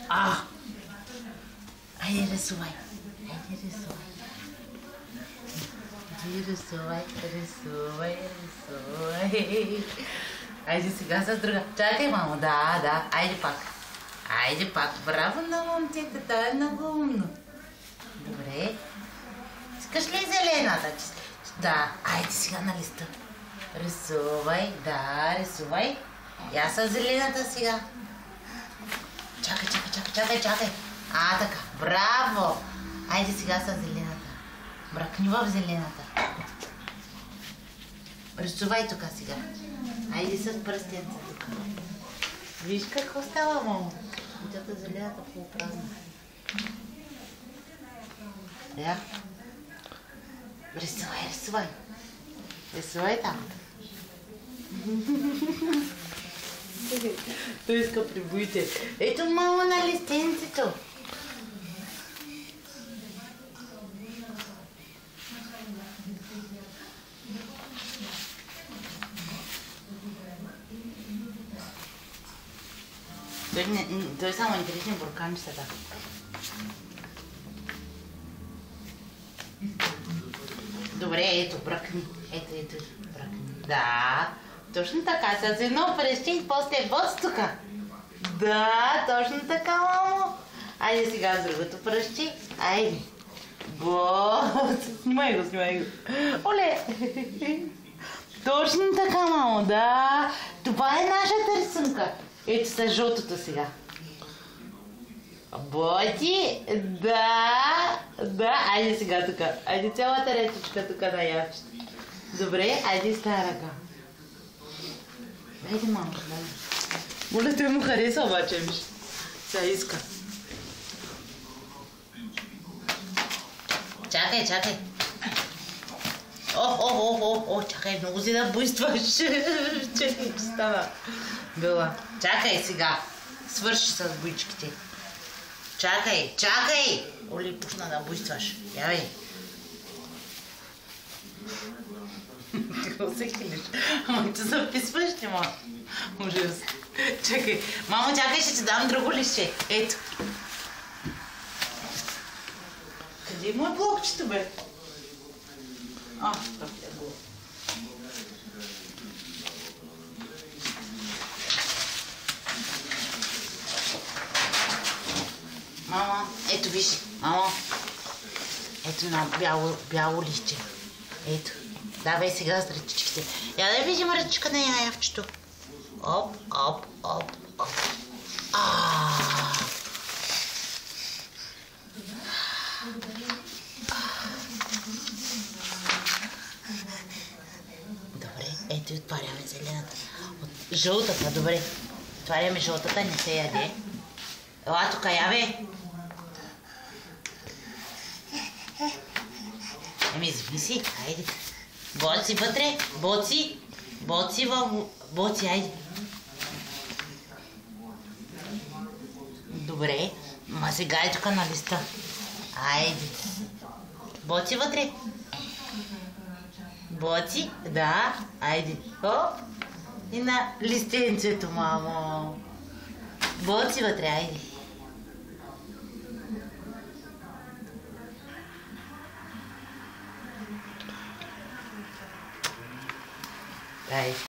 А! Айде рисувай. Айде рисувай. Айде рисувай, рисувай, рисувай. Айде сега с друга. Чакай, мамо. Да. Айде пак. Айде пак. Браво на момчета. Това е много умно. Добре. Искаш ли зелената? Да. Айде сега на листа. Рисувай. Да, рисувай. Я с зелената сега. Чакай. Така. Браво. Айде сега с зелената. Бракни в зелената. Рисувай тук сега. Айде с пръстенца тук. Виж какво става, мамо. Тята зелената полупразна. Я. Рисувай. Рисувай там. Той иска прибоите. Ето, мамо, на листенцето. Той е само интересен бурканчета. Добре, ето, бръкни. Ето, бръкни. Да, точно така. С едно пръще и после боц тук. Да, точно така, мамо. Айде сега с другото пръще. Айде. Боц. Снимай го. Оле. Точно така, мамо. Да. Това е нашата рисунка. Ето с жълтото сега. Боти, да, айде сега тук. Айде цялата речечка тук на ябчета. Добре, айде с тая ръка. Айде, мамка, дай. Моля, той му хареса обаче, виж. Сега иска. Чакай. Чакай, много си да буйстваш. Чакай, че става. Била. Чакай сега. Свърши с буйчките. Чакай! Оли, пушна да буйстваш. Явей. Какво се хилиш? Ама ти записваш ли, ма? Ужас. Чакай. Мамо, чакай, ще ти дам друго лище. Ето. Къде е мой блокчето, бе? Как е било? Мама, ето виж, мамо. Ето на бяло лище. Ето. Давай сега с ръчичките. Я да видим ръчичка на яявчето. Оп. Добре, ето и отваряме зелената. Жълтата, добре. Отваряме жълтата, не се яде. Ела тук, яве. Вземи си, айде. Боци вътре, боци, айде. Добре, ма сега е тук на листа. Айде. Боци вътре. Боци, да, айде. И на листенцето, мамо. Боци вътре, айде. Дай.